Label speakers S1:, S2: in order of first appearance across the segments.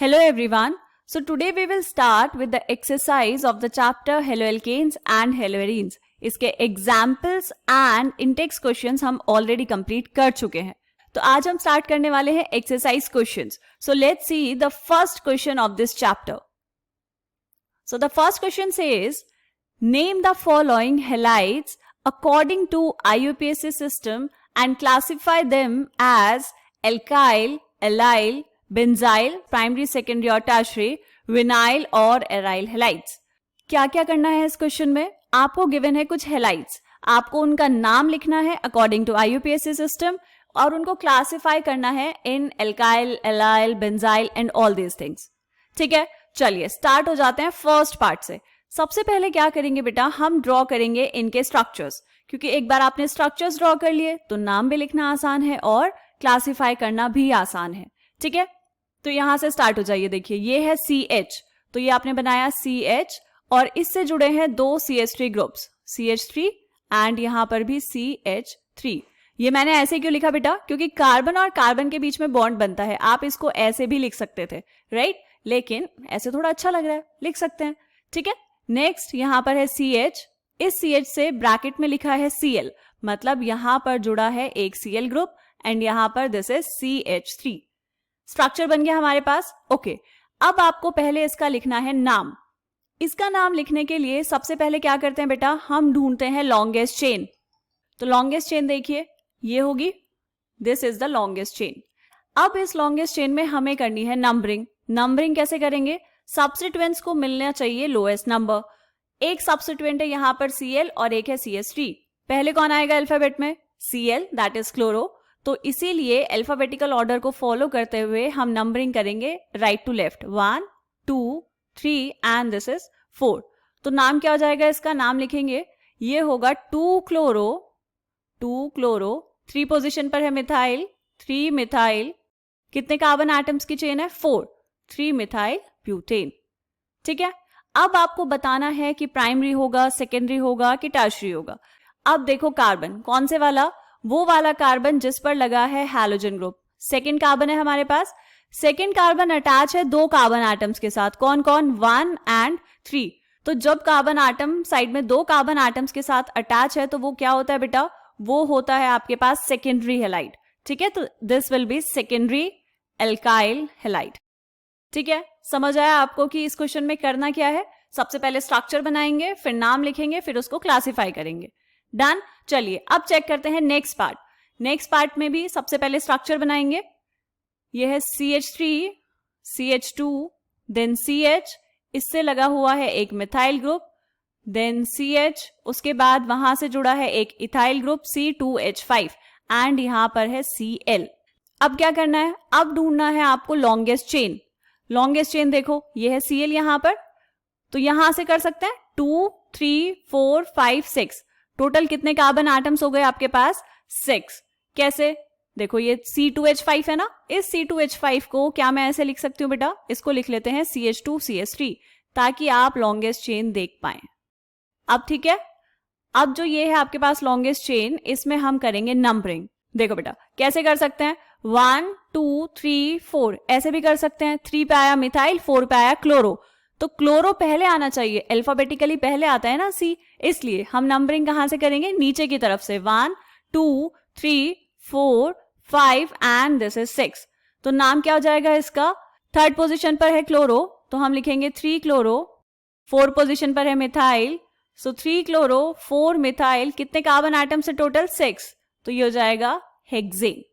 S1: Hello everyone. So today we will start with the exercise of the chapter haloalkanes and haloarenes. इसके examples and in-text questions हम already complete कर चुके हैं. तो आज हम start करने वाले हैं exercise questions. So let's see the first question of this chapter. So the first question says, name the following halides according to IUPAC system and classify them as alkyl, allyl, benzyl, primary, secondary और tertiary, vinyl और aryl halides. क्या क्या करना है इस question में? आपको given है कुछ हेलाइड्स, आपको उनका नाम लिखना है अकॉर्डिंग टू आईयूपीएसी सिस्टम और उनको क्लासिफाई करना है in alkyl, allyl, benzyl and all these things. ठीक है, चलिए स्टार्ट हो जाते हैं फर्स्ट पार्ट से. सबसे पहले क्या करेंगे बेटा, हम ड्रॉ करेंगे इनके स्ट्रक्चर्स, क्योंकि एक बार आपने स्ट्रक्चर्स ड्रॉ कर लिए तो नाम भी लिखना आसान है और क्लासिफाई करना भी आसान है. ठीक है, तो यहां से स्टार्ट हो जाइए. देखिए ये है CH, तो ये आपने बनाया CH और इससे जुड़े हैं दो CH3 ग्रुप्स, CH3 एंड यहां पर भी CH3. ये मैंने ऐसे क्यों लिखा बेटा, क्योंकि कार्बन और कार्बन के बीच में बॉन्ड बनता है. आप इसको ऐसे भी लिख सकते थे, राइट, लेकिन ऐसे थोड़ा अच्छा लग रहा है, लिख सकते हैं. ठीक है, नेक्स्ट यहां पर है CH, इस CH से ब्रैकेट में लिखा है Cl, मतलब यहां पर जुड़ा है एक Cl ग्रुप एंड यहां पर दिस इज CH3. स्ट्रक्चर बन गया हमारे पास. ओके, अब आपको पहले इसका लिखना है नाम. इसका नाम लिखने के लिए सबसे पहले क्या करते हैं बेटा, हम ढूंढते हैं लॉन्गेस्ट चेन. तो लॉन्गेस्ट चेन देखिए ये होगी, this is the longest chain. अब इस लॉन्गेस्ट चेन में हमें करनी है नंबरिंग. नंबरिंग कैसे करेंगे, सब्स्टिट्यूएंट्स को मिलना चाहिए लोएस्ट नंबर. एक सब्स्टिट्यूएंट है यहां पर Cl और एक है CH3. पहले कौन आएगा अल्फाबेट में, Cl, दैट इज क्लोरो. तो इसीलिए अल्फाबेटिकल ऑर्डर को फॉलो करते हुए हम नंबरिंग करेंगे right to left, 1 2 3 and this is 4. तो नाम क्या हो जाएगा, इसका नाम लिखेंगे, ये होगा 2 क्लोरो, 3 पोजीशन पर है मिथाइल, 3 मिथाइल, कितने कार्बन एटम्स की चेन है, 4, 3 मिथाइल ब्यूटेन. ठीक है, अब आपको बताना है कि प्राइमरी होगा, सेकेंडरी होगा कि टर्शियरी होगा. अब देखो कार्बन, कौन से वाला, वो वाला कार्बन जिस पर लगा है हैलोजन ग्रुप. सेकेंड कार्बन है हमारे पास. सेकेंड कार्बन अटैच है दो कार्बन एटम्स के साथ, कौन कौन, 1 एंड 3. तो जब कार्बन एटम साइड में दो कार्बन एटम्स के साथ अटैच है तो वो क्या होता है बेटा, वो होता है आपके पास सेकेंडरी हेलाइड. ठीक है, तो this will B secondary alkyl halide. ठीक है, समझ आया आपको कि इस क्वेश्चन में करना क्या है. सबसे पहले स्ट्रक्चर बनाएंगे, फिर नाम लिखेंगे, फिर उसको क्लासिफाई करेंगे. डन. चलिए अब चेक करते हैं नेक्स्ट पार्ट. नेक्स्ट पार्ट में भी सबसे पहले स्ट्रक्चर बनाएंगे. यह है CH3, CH2, देन CH, इससे लगा हुआ है एक मिथाइल ग्रुप, देन CH, उसके बाद वहां से जुड़ा है एक इथाइल ग्रुप C2H5 एंड यहां पर है Cl. अब क्या करना है, अब ढूंढना है आपको लॉन्गेस्ट चेन. लॉन्गेस्ट चेन देखो ये है Cl यहां पर, तो यहां से कर सकते हैं 2 3 4 5 6. टोटल कितने कार्बन एटम्स हो गए आपके पास, 6. कैसे, देखो ये C2H5 है ना, इस C2H5 को क्या मैं ऐसे लिख सकती हूँ बेटा, इसको लिख लेते हैं CH2CH3 ताकि आप लॉन्गेस्ट चेन देख पाएं. अब ठीक है, अब जो ये है आपके पास लॉन्गेस्ट चेन, इसमें हम करेंगे नंबरिंग. देखो बेटा कैसे कर सकते हैं, 1 2 3 4 ऐसे भी कर सकते हैं. 3 पे आया मिथाइल, 4 पे आया क्लोरो, तो क्लोरो पहले आना चाहिए, अल्फाबेटिकली पहले आता है ना C, इसलिए हम नंबरिंग कहां से करेंगे, नीचे की तरफ से, 1 2 3 4 5 एंड दिस इज 6. तो नाम क्या हो जाएगा इसका, थर्ड पोजीशन पर है क्लोरो, तो हम लिखेंगे 3 क्लोरो. 4 पोजीशन पर है मिथाइल, सो 3 क्लोरो 4 मिथाइल, कितने कार्बन एटम से टोटल, 6, तो ये हो जाएगा हेक्सेन.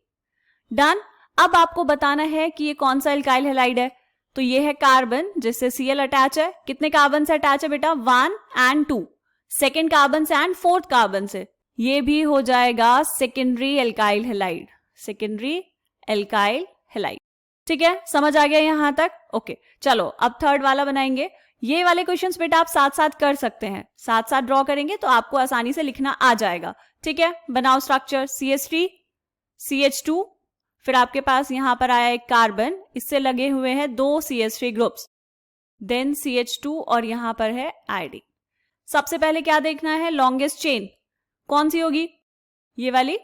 S1: डन. अब आपको बताना है कि ये कौन सा एल्काइल हेलाइड है. तो ये है कार्बन जिससे Cl अटैच है, कितने कार्बन से अटैच है बेटा, 1 एंड 2, सेकेंड कार्बन से एंड फोर्थ कार्बन से, ये भी हो जाएगा secondary alkyl halide, secondary alkyl halide. ठीक है, समझ आ गया यहां तक. ओके, चलो अब थर्ड वाला बनाएंगे. ये वाले क्वेश्चंस बेटा आप साथ साथ कर सकते हैं, साथ साथ ड्रॉ करेंगे तो आपको आसानी से लिखना आ जाएगा. ठीक है, बनाओ स्ट्रक्चर. CH3, CH2, फिर आपके पास यहां पर आया एक कार्बन, इससे लगे हुए हैं दो CH3 ग्रुप्स, देन CH2 और यहां पर है आयोडीन. सबसे पहले क्या देखना है, लॉन्गेस्ट चेन कौन सी होगी, ये वाली.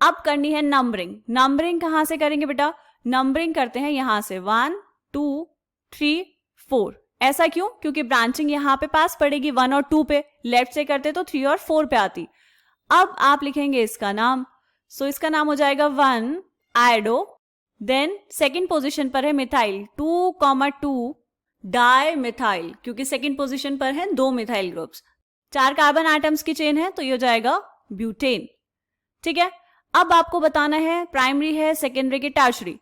S1: अब करनी है नंबरिंग. नंबरिंग कहां से करेंगे बेटा, नंबरिंग करते हैं यहां से 1 2 3, 4। ऐसा क्यों? क्योंकि ब्रांचिंग यहाँ पे पास पड़ेगी 1 और 2 पे, लेफ्ट से करते तो 3 और 4 पे आती। अब आप लिखेंगे इसका नाम, सो इसका नाम हो जाएगा 1 आयोडो। देन सेकेंड पोजिशन पर है मिथाइल, 2,2 डाई मिथाइल, क्योंकि सेकेंड पोजिशन पर है 2 मिथाइल ग्रुप्स, 4 कार्बन आइटम्स की चेन है, तो ये हो जाएगा ब्यूटेन। ठीक है, अब आपको बताना है प्राइमरी है, सेकेंडरी की टर्शरी।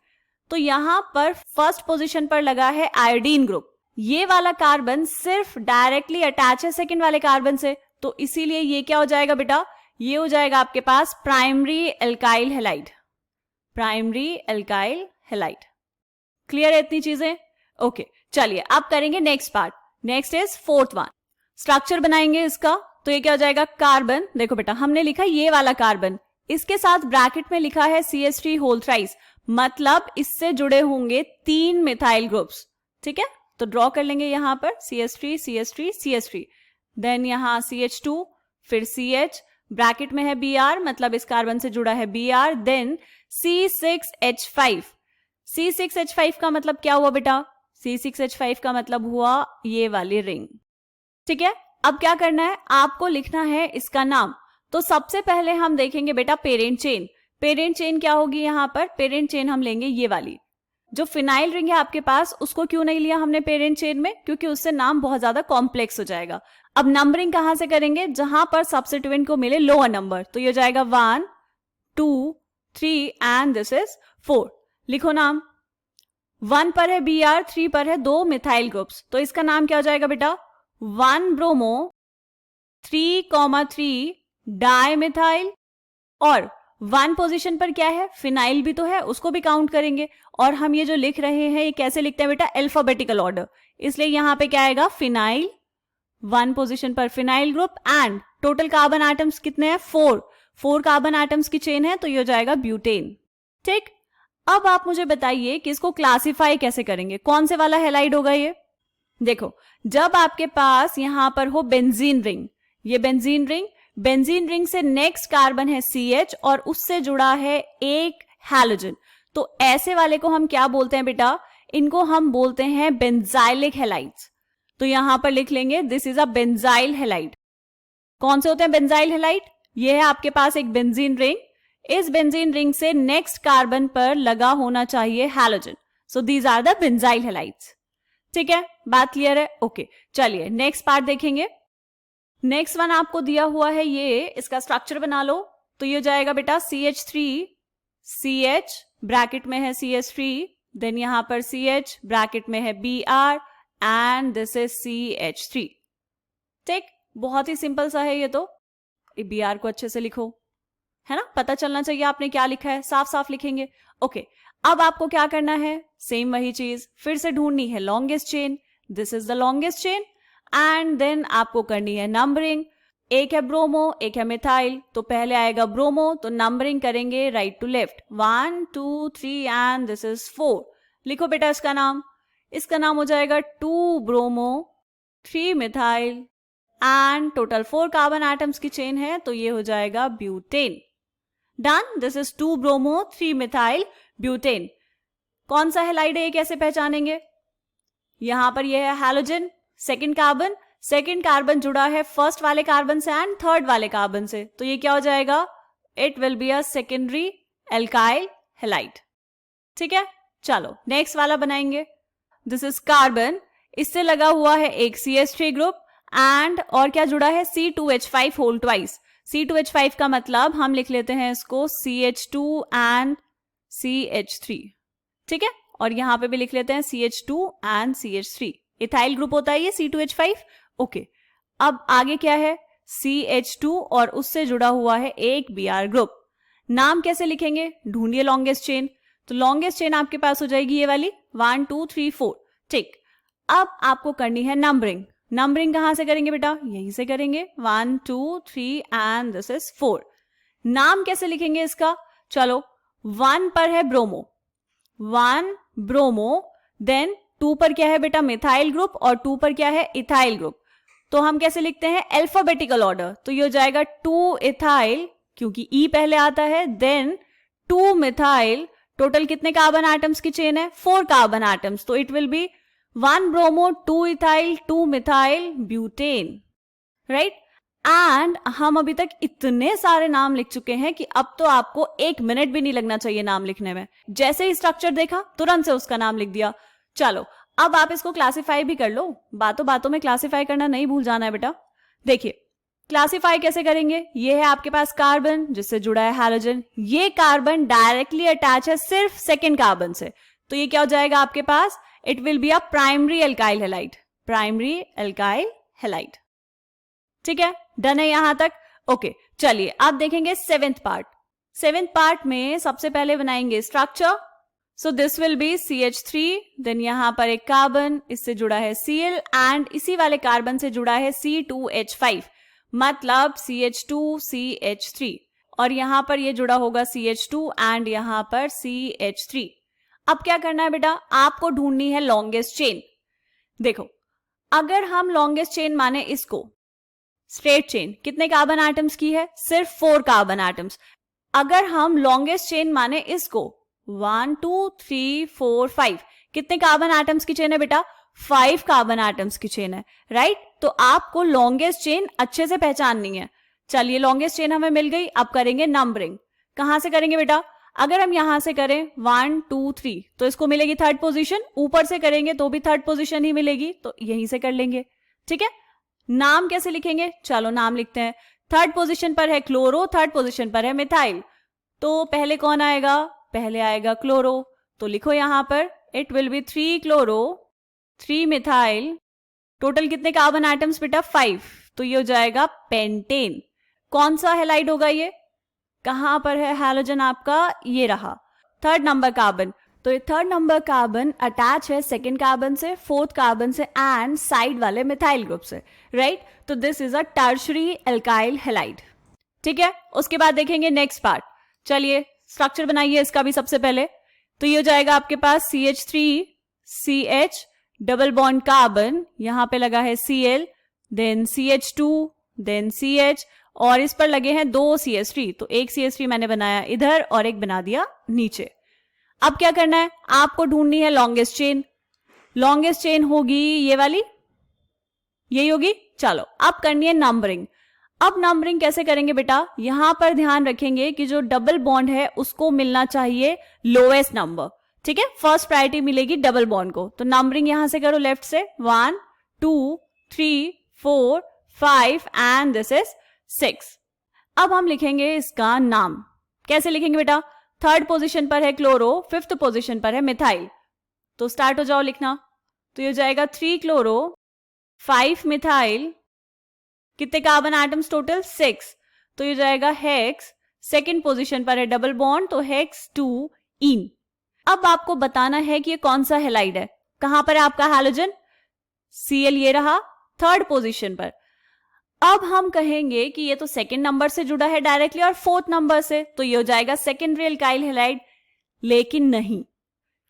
S1: तो यहां पर फर्स्ट पोजीशन पर लगा है आयोडीन ग्रुप। ये वाला कार्बन सिर्फ डायरेक्टली अटैच है सेकेंड वाले कार्बन से, तो इसीलिए ये क्या हो जाएगा बेटा, ये हो जाएगा आपके पास primary alkyl halide. Primary alkyl halide. Clear है इतनी चीजें? ओके, चलिए अब करेंगे next part. Next is fourth one, structure बनाएंगे इसका। तो ये क्या हो जाएगा, कार्बन। देखो बेटा, हमने लिखा ये वाला कार्बन, इसके साथ ब्रैकेट में लिखा है CH3 होल थ्राइस, मतलब इससे जुड़े होंगे 3 मिथाइल ग्रुप्स। ठीक है, तो ड्रॉ कर लेंगे यहां पर CH3 CH3 CH3, देन यहां CH2, फिर CH, ब्रैकेट में है Br, मतलब इस कार्बन से जुड़ा है Br, देन C6H5। C6H5 का मतलब क्या हुआ बेटा, C6H5 का मतलब हुआ ये वाली रिंग। ठीक है, अब क्या करना है, आपको लिखना है इसका नाम। तो सबसे पहले हम देखेंगे बेटा पेरेंट चेन। पेरेंट चेन क्या होगी यहां पर, पेरेंट चेन हम लेंगे ये वाली। जो फिनाइल रिंग है आपके पास, उसको क्यों नहीं लिया हमने पेरेंट चेन में, क्योंकि उससे नाम बहुत ज्यादा कॉम्प्लेक्स हो जाएगा। अब नंबरिंग कहां से करेंगे, जहां पर सब्स्टिट्यूएंट को मिले लोअर नंबर। तो ये हो जाएगा 1, 2, 3 एंड दिस इज 4। लिखो नाम। 1 पर है Br, 3 पर है 2 मिथाइल ग्रुप्स, तो इसका नाम क्या हो जाएगा बेटा, 1 ब्रोमो 3,3 डाई मिथाइल। और 1 पोजीशन पर क्या है, फिनाइल भी तो है, उसको भी काउंट करेंगे। और हम ये जो लिख रहे हैं ये कैसे लिखते हैं बेटा, अल्फाबेटिकल ऑर्डर, इसलिए यहां पे क्या आएगा, फिनाइल। 1 पोजीशन पर phenyl group and total carbon atoms कितने हैं, 4 कार्बन आइटम्स की चेन है, तो ये हो जाएगा ब्यूटेन। ठीक, अब आप मुझे बताइए कि इसको क्लासिफाई कैसे करेंगे, कौन से वाला हैलाइड होगा ये। देखो, जब आपके पास यहां पर हो बेंजीन रिंग, ये बेंजीन रिंग से नेक्स्ट कार्बन है CH और उससे जुड़ा है एक हैलोजन, तो ऐसे वाले को हम क्या बोलते हैं बेटा, इनको हम बोलते हैं बेंजाइलिक हैलाइड्स। तो यहां पर लिख लेंगे this is a benzyl halide. कौन से होते हैं बेंजाइल हैलाइड, ये है आपके पास एक बेंजीन रिंग, इस बेंजीन रिंग से नेक्स्ट कार्बन पर लगा होना चाहिए halogen, so these are the benzyl halides. ठीक है, बात क्लियर है? ओके, चलिए नेक्स्ट पार्ट देखेंगे। नेक्स्ट वन आपको दिया हुआ है ये, इसका स्ट्रक्चर बना लो। तो ये हो जाएगा बेटा CH3 CH, ब्रैकेट में है CH3, देन यहां पर CH, ब्रैकेट में है Br and this is CH3। ठीक, बहुत ही सिंपल सा है ये तो। Br को अच्छे से लिखो, है ना, पता चलना चाहिए आपने क्या लिखा है, साफ साफ लिखेंगे। ओके, अब आपको क्या करना है, सेम वही चीज, फिर से ढूंढनी है longest chain, this is the longest chain and then आपको करनी है नंबरिंग। एक है ब्रोमो, एक है मिथाइल, तो पहले आएगा ब्रोमो, तो नंबरिंग करेंगे right to left, 1, 2, 3 and this is 4। लिखो बेटा इसका नाम, इसका नाम हो जाएगा 2 bromo 3 methyl and total 4 carbon atoms की चेन है, तो ये हो जाएगा butane. Done, this is 2 bromo 3 methyl butane. कौन सा हैलाइड है ये कैसे पहचानेंगे, यहां पर ये है हैलोजन, सेकंड कार्बन जुड़ा है फर्स्ट वाले कार्बन से एंड थर्ड वाले कार्बन से, तो ये क्या हो जाएगा, it will be a secondary alkyl halide. ठीक है, चलो नेक्स्ट वाला बनाएंगे। दिस इज कार्बन, इससे लगा हुआ है एक CH3 ग्रुप एंड और क्या जुड़ा है, C2H5 होल ट्वाइस। C2H5 का मतलब हम लिख लेते हैं इसको CH2 एंड CH3। ठीक है, और यहां पे भी लिख लेते हैं CH2 and CH3। Ethyl group होता है ये C2H5। ओके, अब आगे क्या है, CH2 और उससे जुड़ा हुआ है एक Br ग्रुप। नाम कैसे लिखेंगे, ढूंढिए लॉन्गेस्ट चेन। तो लॉन्गेस्ट चेन आपके पास हो जाएगी ये वाली 1, 2, 3, 4। ठीक, अब आपको करनी है नंबरिंग। नंबरिंग कहां से करेंगे बेटा, यहीं से करेंगे, 1, 2, 3 एंड दिस इज 4। नाम कैसे लिखेंगे इसका, चलो 1 पर है ब्रोमो, 1 ब्रोमो, देन 2 पर क्या है बेटा, मिथाइल ग्रुप, और 2 पर क्या है, इथाइल ग्रुप। तो हम कैसे लिखते हैं, अल्फाबेटिकल ऑर्डर, तो ये हो जाएगा 2 इथाइल, क्योंकि E पहले आता है, देन 2 मिथाइल। टोटल कितने कार्बन आइटम्स की चेन है, 4 कार्बन आइटम्स, तो it will be 1 bromo 2 ethyl 2 methyl butane, right. And हम अभी तक इतने सारे नाम लिख चुके हैं कि अब तो आपको 1 मिनट भी नहीं लगना चाहिए नाम लिखने में। जैसे ही स्ट्रक्चर देखा तुरंत से उसका नाम लिख दिया। चलो अब आप इसको क्लासिफाई भी कर लो, बातों बातों में क्लासिफाई करना नहीं भूल जाना है बेटा। देखिए क्लासिफाई कैसे करेंगे, ये है आपके पास कार्बन जिससे जुड़ा है हैलोजन, ये कार्बन डायरेक्टली अटैच है सिर्फ सेकेंड कार्बन से, तो ये क्या हो जाएगा आपके पास, it will be a primary alkyl halide, primary alkyl halide. ठीक है, डन है यहां तक। ओके चलिए अब देखेंगे सेवेंथ पार्ट। सेवेंथ पार्ट में सबसे पहले बनाएंगे structure. So this will be CH3, then यहां पर एक कार्बन, इससे जुड़ा है Cl एंड इसी वाले कार्बन से जुड़ा है C2H5, मतलब CH2CH3, और यहां पर ये जुड़ा होगा CH2 एंड यहां पर CH3। अब क्या करना है बेटा, आपको ढूंढनी है लॉन्गेस्ट चेन। देखो अगर हम लॉन्गेस्ट चेन माने इसको स्ट्रेट चेन, कितने कार्बन एटम्स की है, सिर्फ 4 कार्बन एटम्स। अगर हम लॉन्गेस्ट चेन माने इसको 1 2 3 4 5, कितने कार्बन एटम्स की चेन है बेटा, 5 कार्बन एटम्स की चेन है, राइट। तो आपको लॉन्गेस्ट चेन अच्छे से पहचाननी है। चलिए लॉन्गेस्ट चेन हमें मिल गई, अब करेंगे नंबरिंग। कहां से करेंगे बेटा, अगर हम यहां से करें 1 2 3 तो इसको मिलेगी थर्ड पोजीशन, ऊपर से करेंगे तो भी थर्ड पोजीशन ही मिलेगी, तो यहीं से कर लेंगे। ठीक है, नाम कैसे लिखेंगे, चलो नाम लिखते हैं। थर्ड पोजीशन पर है क्लोरो, थर्ड पोजीशन पर है मिथाइल, तो पहले कौन आएगा, पहले आएगा क्लोरो, तो लिखो यहां पर it will B 3 chloro 3 methyl, total कितने कार्बन एटम्स बेटा 5, तो ये हो जाएगा पेंटेन। कौन सा हैलाइड होगा ये, कहां पर है हैलोजन आपका, ये रहा थर्ड नंबर कार्बन, तो ये थर्ड नंबर कार्बन अटैच है सेकेंड कार्बन से, फोर्थ कार्बन से एंड साइड वाले मिथाइल ग्रुप से, राइट। तो this is a tertiary alkyl halide. ठीक है, उसके बाद देखेंगे नेक्स्ट पार्ट। चलिए स्ट्रक्चर बनाइए इसका भी सबसे पहले, तो ये हो जाएगा आपके पास CH3 CH double bond carbon, यहां पे लगा है Cl, then CH2, then CH, और इस पर लगे हैं 2 CH3, तो एक CH3 मैंने बनाया इधर और एक बना दिया नीचे। अब क्या करना है, आपको ढूंढनी है लॉन्गेस्ट चेन। लॉन्गेस्ट चेन होगी ये वाली, यही होगी। चलो अब करनी है नंबरिंग। अब नंबरिंग कैसे करेंगे बेटा, यहां पर ध्यान रखेंगे कि जो डबल बॉन्ड है उसको मिलना चाहिए लोएस्ट नंबर। ठीक है, फर्स्ट प्रायोरिटी मिलेगी डबल बॉन्ड को, तो नंबरिंग यहां से करो लेफ्ट से, 1 2 3 4 5 एंड दिस इज 6। अब हम लिखेंगे इसका नाम, कैसे लिखेंगे बेटा, थर्ड पोजीशन पर है क्लोरो, फिफ्थ पोजीशन पर है मिथाइल, तो स्टार्ट हो जाओ लिखना। तो ये हो जाएगा 3 क्लोरो 5 मिथाइल, कितने कार्बन एटम्स टोटल 6, तो ये हो जाएगा हेक्स, सेकेंड पोजीशन पर है डबल बॉन्ड, तो हेक्स 2 इन। अब आपको बताना है कि ये कौन सा हैलाइड है, कहां पर है आपका हैलोजन, Cl ये रहा थर्ड पोजीशन पर। अब हम कहेंगे कि ये तो सेकंड नंबर से जुड़ा है डायरेक्टली और फोर्थ नंबर से, तो ये हो जाएगा सेकेंडरी एल्काइल हैलाइड, लेकिन नहीं।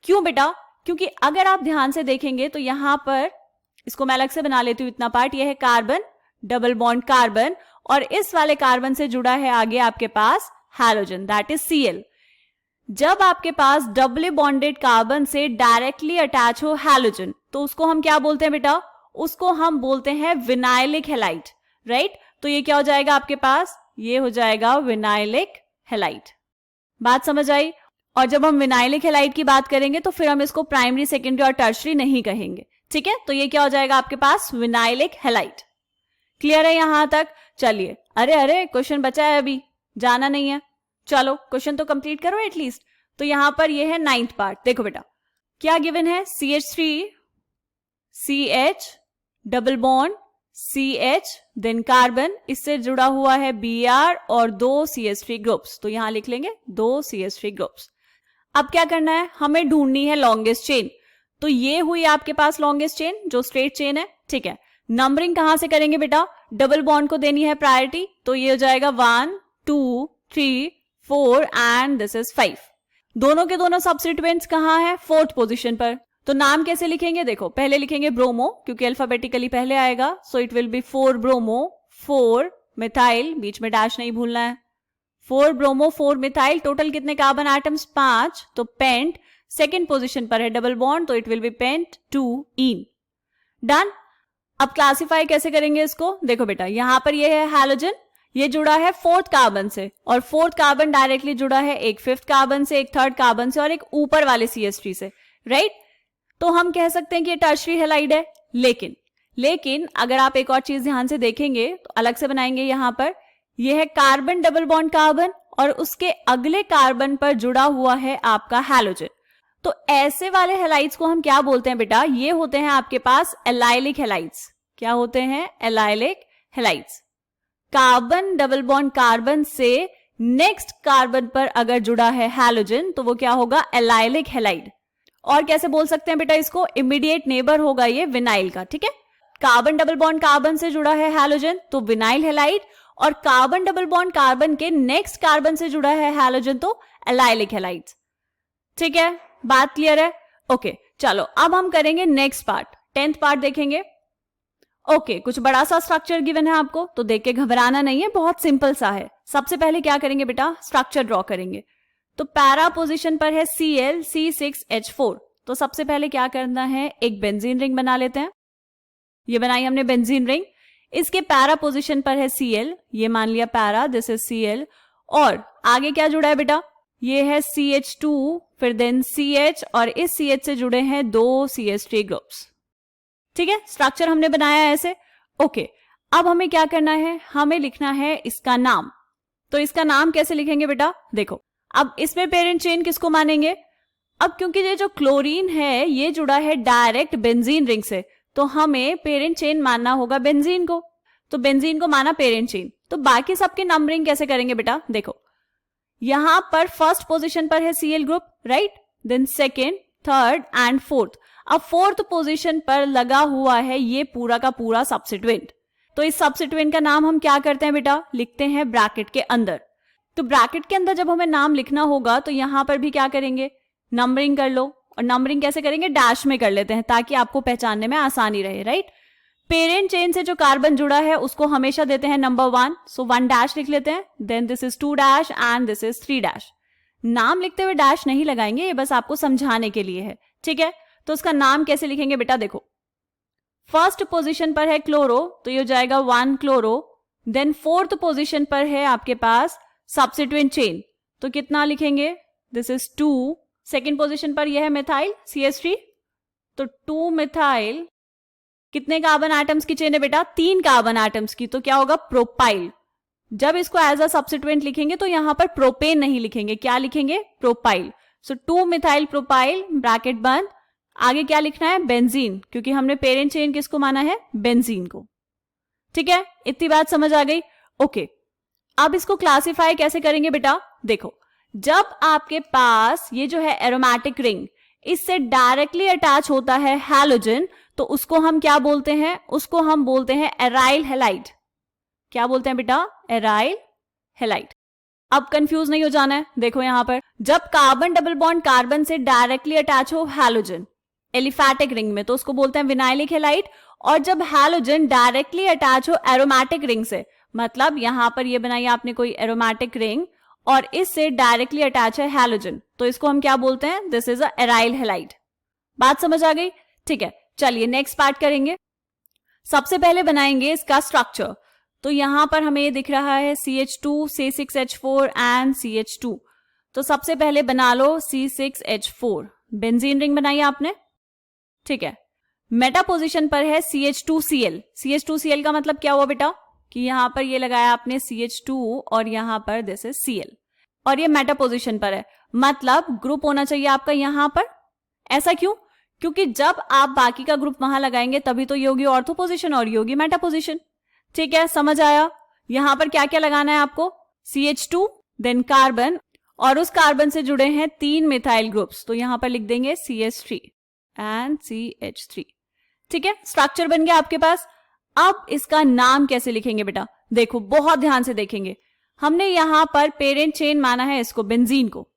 S1: क्यों बेटा, क्योंकि अगर आप ध्यान से देखेंगे तो यहां पर, इसको मैं अलग से बना लेती हूं इतना पार्ट, ये है कार्बन डबल बॉन्ड कार्बन, और इस वाले कार्बन से जुड़ा है आगे आपके पास हैलोजन, दैट इज Cl। जब आपके पास डबली बॉन्डेड कार्बन से डायरेक्टली अटैच हो हैलोजन, तो उसको हम क्या बोलते हैं बेटा, उसको हम बोलते हैं विनाइलिक हैलाइड, राइट। तो ये क्या हो जाएगा आपके पास, ये हो जाएगा विनाइलिक हैलाइड। बात समझ आई। और जब हम विनाइलिक हैलाइड की बात करेंगे तो फिर हम इसको प्राइमरी, सेकेंडरी और टर्शरी नहीं कहेंगे। ठीक है, तो ये क्या हो जाएगा आपके पास, विनाइलिक हैलाइड। क्लियर है यहां तक। चलिए, अरे क्वेश्चन बचा है अभी, जाना नहीं है, चलो क्वेश्चन तो कंप्लीट करो एटलीस्ट। तो यहां पर ये है 9th पार्ट। देखो बेटा क्या गिवन है, CH3 CH double bond CH, then carbon, इससे जुड़ा हुआ है Br और 2 CH3 ग्रुप्स, तो यहां लिख लेंगे 2 CH3 ग्रुप्स। अब क्या करना है, हमें ढूंढनी है लॉन्गेस्ट चेन। तो ये हुई आपके पास लॉन्गेस्ट चेन जो स्ट्रेट चेन है। ठीक है, नंबरिंग कहां से करेंगे बेटा, डबल बॉन्ड को देनी है प्रायोरिटी, तो ये हो जाएगा 1 2 3 4 एंड दिस इज 5। दोनों के दोनों सब्स्टिट्यूएंट्स कहां है, फोर्थ पोजीशन पर। तो नाम कैसे लिखेंगे, देखो पहले लिखेंगे ब्रोमो, क्योंकि अल्फाबेटिकली पहले आएगा, so it will be 4 bromo 4 methyl, बीच में डैश नहीं भूलना है, 4 ब्रोमो 4 मिथाइल, टोटल कितने कार्बन एटम्स 5, तो पेंट, सेकेंड पोजीशन पर है डबल बॉन्ड, तो it will be pent 2ene। Done. अब क्लासिफाई कैसे करेंगे इसको, देखो बेटा यहां पर ये है हैलोजन, ये जुड़ा है फोर्थ कार्बन से, और फोर्थ कार्बन डायरेक्टली जुड़ा है एक फिफ्थ कार्बन से, एक थर्ड कार्बन से और एक ऊपर वाले CH3 से, राइट। तो हम कह सकते हैं कि ये टर्शरी हैलाइड है। लेकिन अगर आप एक और चीज ध्यान से देखेंगे तो अलग से बनाएंगे, यहां पर ये है कार्बन डबल बॉन्ड कार्बन और उसके अगले कार्बन पर जुड़ा हुआ है आपका हैलोजन। तो ऐसे वाले हैलाइड्स को हम क्या बोलते हैं बेटा, ये होते हैं आपके पास एलाइलिक हैलाइड्स। क्या होते हैं? Allylic halides. Carbon double bond carbon से नेक्स्ट कार्बन पर अगर जुड़ा है हैलोजन तो वो क्या होगा? Allylic halide. और कैसे बोल सकते हैं बेटा इसको? इमीडिएट नेबर होगा ये विनाइल का, ठीक है। कार्बन डबल बॉन्ड कार्बन से जुड़ा है हैलोजन तो विनाइल हैलाइड, और कार्बन डबल बॉन्ड कार्बन के नेक्स्ट कार्बन से जुड़ा है हैलोजन तो एलाइलिक हैलाइड। ठीक है, बात क्लियर है? ओके, चलो अब हम करेंगे नेक्स्ट पार्ट, 10th पार्ट देखेंगे। ओके, कुछ बड़ा सा स्ट्रक्चर गिवन है आपको, तो देख के घबराना नहीं है, बहुत सिंपल सा है। सबसे पहले क्या करेंगे बेटा? स्ट्रक्चर ड्रॉ करेंगे। तो पैरा पोजीशन पर है Cl C6H4। तो सबसे पहले क्या करना है, एक बेंजीन रिंग बना लेते हैं। ये बनाई हमने बेंजीन रिंग, इसके पैरा पोजीशन पर है Cl, ये मान लिया पैरा, दिस इज Cl। और आगे क्या जुड़ा है बेटा? ये है CH2, फिर देन CH, और इस CH से जुड़े हैं 2 CH3 ग्रुप्स। ठीक है, स्ट्रक्चर हमने बनाया है ऐसे। ओके, अब हमें क्या करना है? हमें लिखना है इसका नाम। तो इसका नाम कैसे लिखेंगे बेटा? देखो, अब इसमें पेरेंट चेन किसको मानेंगे? अब क्योंकि ये जो क्लोरीन है ये जुड़ा है डायरेक्ट बेंजीन रिंग से, तो हमें पेरेंट चेन मानना होगा बेंजीन को। तो बेंजीन को माना पेरेंट चेन। तो बाकी सबकी नंबरिंग कैसे करेंगे बेटा? देखो, यहां पर फर्स्ट पोजीशन पर है Cl group, right, then second, third and fourth. अब फोर्थ पोजीशन पर लगा हुआ है ये पूरा का पूरा सब्स्टिट्यूएंट। तो इस सब्स्टिट्यूएंट का नाम हम क्या करते हैं बेटा? लिखते हैं ब्रैकेट के अंदर। तो ब्रैकेट के अंदर जब हमें नाम लिखना होगा तो यहां पर भी क्या करेंगे? नंबरिंग कर लो। और नंबरिंग कैसे करेंगे? डैश में कर लेते हैं ताकि आपको पहचानने में आसानी रहे, राइट। पेरेंट चेन से जो कार्बन जुड़ा है उसको हमेशा देते हैं नंबर 1, सो 1 डैश लिख लेते हैं, then this is 2 dash and this is 3 dash. नाम लिखते हुए डैश नहीं लगाएंगे, ये बस आपको समझाने के लिए है, ठीक है। तो उसका नाम कैसे लिखेंगे बेटा? देखो, फर्स्ट पोजीशन पर है क्लोरो, तो ये हो जाएगा 1 क्लोरो। देन फोर्थ पोजीशन पर है आपके पास सब्स्टिट्यूएंट चेन, तो कितना लिखेंगे? This is 2। सेकेंड पोजीशन पर यह है मिथाइल CH3, तो 2 मिथाइल। कितने कार्बन एटम्स की चेन है बेटा? 3 कार्बन एटम्स की, तो क्या होगा? प्रोपाइल। जब इसको एज अ सब्स्टिट्यूएंट लिखेंगे तो यहां पर प्रोपेन नहीं लिखेंगे, क्या लिखेंगे? प्रोपाइल। सो 2 मिथाइल प्रोपाइल, ब्रैकेट बंद। आगे क्या लिखना है? बेंजीन, क्योंकि हमने पेरेंट चेन किसको माना है? बेंजीन को। ठीक है, इतनी बात समझ आ गई? ओके, अब इसको क्लासिफाई कैसे करेंगे बेटा? देखो, जब आपके पास ये जो है एरोमेटिक रिंग, इससे डायरेक्टली अटैच होता है हैलोजन, तो उसको हम क्या बोलते हैं? उसको हम बोलते हैं एराइल हैलाइड। क्या बोलते हैं बेटा? Aryl halide. अब कंफ्यूज नहीं हो जाना है। देखो यहां पर, जब कार्बन डबल बॉन्ड कार्बन से डायरेक्टली अटैच हो हैलोजन एलिफैटिक रिंग में, तो उसको बोलते हैं विनाइलिक हैलाइड। और जब हैलोजन डायरेक्टली अटैच हो एरोमेटिक रिंग से, मतलब यहां पर ये बनाई आपने कोई एरोमेटिक रिंग और इससे डायरेक्टली अटैच है हैलोजन, तो इसको हम क्या बोलते हैं? This is a aryl halide. बात समझ आ गई? ठीक है, चलिए नेक्स्ट पार्ट करेंगे। सबसे पहले बनाएंगे इसका स्ट्रक्चर। तो यहां पर हमें दिख रहा है CH2 C6H4 एंड CH2। तो सबसे पहले बना लो C6H4, बेंजीन रिंग बनाई आपने, ठीक है। मेटा पोजीशन पर है CH2Cl। CH2Cl का मतलब क्या हुआ बेटा? कि यहां पर ये लगाया आपने CH2 और यहां पर दिस इज Cl, और ये मेटा पोजीशन पर है, मतलब ग्रुप होना चाहिए आपका यहां पर। ऐसा क्यों? क्योंकि जब आप बाकी का ग्रुप वहां लगाएंगे तभी तो ये होगी ऑर्थो पोजीशन और ये होगी मेटा पोजीशन। ठीक है, समझ आया? यहां पर क्या क्या लगाना है आपको? CH2, देन कार्बन, और उस कार्बन से जुड़े हैं 3 मिथाइल ग्रुप्स, तो यहां पर लिख देंगे CH3 एंड CH3। ठीक है, स्ट्रक्चर बन गया आपके पास। अब इसका नाम कैसे लिखेंगे बेटा? देखो, बहुत ध्यान से देखेंगे। हमने यहां पर पेरेंट चेन माना है इसको, बेंजीन को।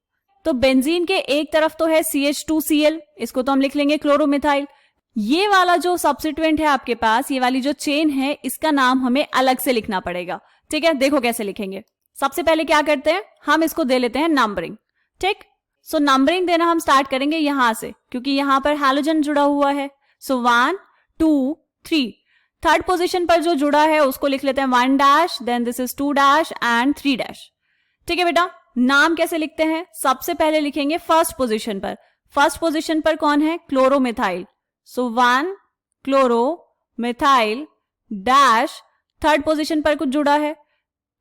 S1: तो बेंजीन के एक तरफ तो है CH2Cl, इसको तो हम लिख लेंगे क्लोरोमिथाइल। ये वाला जो सब्स्टिट्यूएंट है आपके पास, ये वाली जो चेन है, इसका नाम हमें अलग से लिखना पड़ेगा। ठीक है, देखो कैसे लिखेंगे। सबसे पहले क्या करते हैं? हम इसको दे लेते हैं नंबरिंग। ठीक, सो नंबरिंग देना हम स्टार्ट करेंगे यहां से, क्योंकि यहां पर हैलोजन जुड़ा हुआ है. सो 1 2 3. थर्ड पोजीशन पर जो जुड़ा है उसको लिख लेते हैं 1 dash, then this is 2 dash and 3 dash. ठीक है बेटा. नाम कैसे लिखते हैं? सबसे पहले लिखेंगे फर्स्ट पोजीशन पर. फर्स्ट पोजीशन पर कौन है? क्लोरोमिथाइल. सो 1 क्लोरोमिथाइल डैश, थर्ड पोजीशन पर कुछ जुड़ा है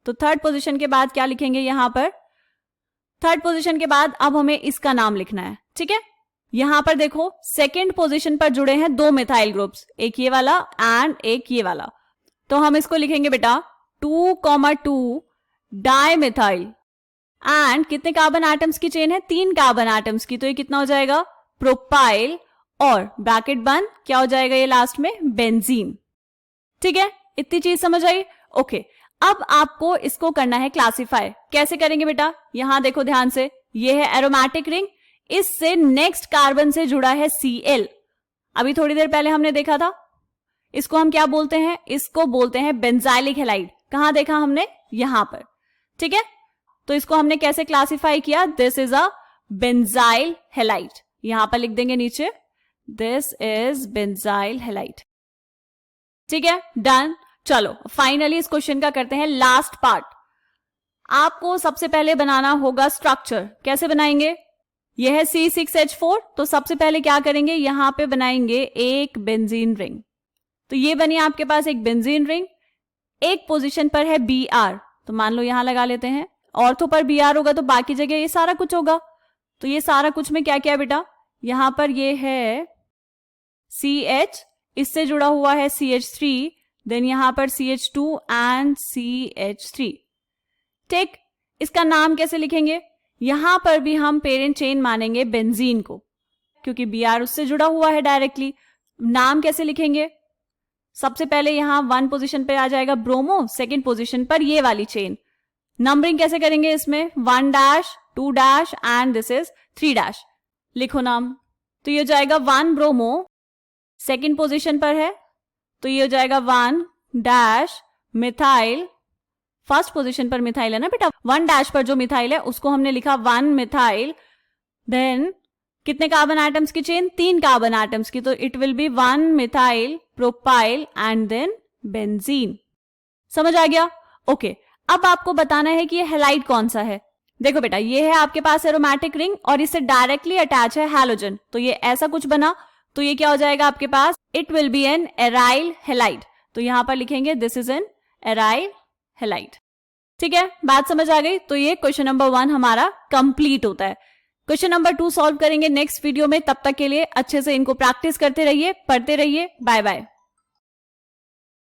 S1: तो थर्ड पोजीशन के बाद क्या लिखेंगे यहां पर? थर्ड पोजीशन के बाद अब हमें इसका नाम लिखना है. ठीक है. यहां पर देखो सेकेंड पोजीशन पर जुड़े हैं 2 मिथाइल ग्रुप्स, एक ये वाला एंड एक ये वाला. तो हम इसको लिखेंगे बेटा 2,2 डाइमिथाइल. एंड कितने कार्बन एटम्स की चेन है? 3 कार्बन एटम्स की. तो ये कितना हो जाएगा? प्रोपाइल, और ब्रैकेट बंद, क्या हो जाएगा ये लास्ट में? बेंजीन. ठीक है. इतनी चीज समझ आई? ओके. अब आपको इसको करना है क्लासिफाई. कैसे करेंगे बेटा? यहां देखो ध्यान से, ये है एरोमेटिक रिंग, इससे नेक्स्ट कार्बन से जुड़ा है Cl. अभी थोड़ी देर पहले हमने देखा था. इसको हम क्या बोलते हैं? इसको बोलते हैं बेंजाइलिक हैलाइड. कहां देखा हमने? यहां पर. ठीक है. तो इसको हमने कैसे क्लासिफाई किया? This is a benzyl halide. यहां पर लिख देंगे नीचे, दिस इज बेंजाइल हैलाइड. ठीक है. डन. चलो फाइनली इस क्वेश्चन का करते हैं लास्ट पार्ट. आपको सबसे पहले बनाना होगा स्ट्रक्चर. कैसे बनाएंगे? यह है C6H4. तो सबसे पहले क्या करेंगे? यहां पे बनाएंगे एक बेंजीन रिंग. तो ये बनी आपके पास एक बेंजीन रिंग. एक पोजीशन पर है Br, तो मान लो यहां लगा लेते हैं. ऑर्थो पर Br होगा तो बाकी जगह ये सारा कुछ होगा. तो ये सारा कुछ में क्या क्या है बेटा? यहां पर ये है CH, इससे जुड़ा हुआ है CH3, देन यहां पर CH2 एंड CH3. ठीक. इसका नाम कैसे लिखेंगे? यहां पर भी हम पेरेंट चेन मानेंगे बेंजीन को, क्योंकि Br उससे जुड़ा हुआ है डायरेक्टली. नाम कैसे लिखेंगे? सबसे पहले यहां 1 पोजीशन पे आ जाएगा ब्रोमो, सेकेंड पोजीशन पर ये वाली चेन. नंबरिंग कैसे करेंगे इसमें? 1 dash, 2 dash and this is 3 dash. लिखो नाम. तो ये हो जाएगा 1 ब्रोमो, सेकेंड पोजीशन पर है तो ये हो जाएगा 1 डैश मिथाइल. फर्स्ट पोजीशन पर मिथाइल है ना बेटा. 1 डैश पर जो मिथाइल है उसको हमने लिखा 1 मिथाइल. देन कितने कार्बन एटम्स की चेन? 3 कार्बन एटम्स की. तो it will be 1 methyl propyl and then benzene. समझ आ गया? ओके. अब आपको बताना है कि ये हैलाइड कौन सा है. देखो बेटा, ये है आपके पास एरोमेटिक रिंग और इससे डायरेक्टली अटैच है हैलोजन. तो ये ऐसा कुछ बना. तो ये क्या हो जाएगा आपके पास? It will be an aryl halide. तो यहां पर लिखेंगे this is an aryl halide. ठीक है. बात समझ आ गई? तो ये क्वेश्चन नंबर 1 हमारा कंप्लीट होता है. क्वेश्चन नंबर 2 सॉल्व करेंगे नेक्स्ट वीडियो में. तब तक के लिए अच्छे से इनको प्रैक्टिस करते रहिए, पढ़ते रहिए. Bye bye.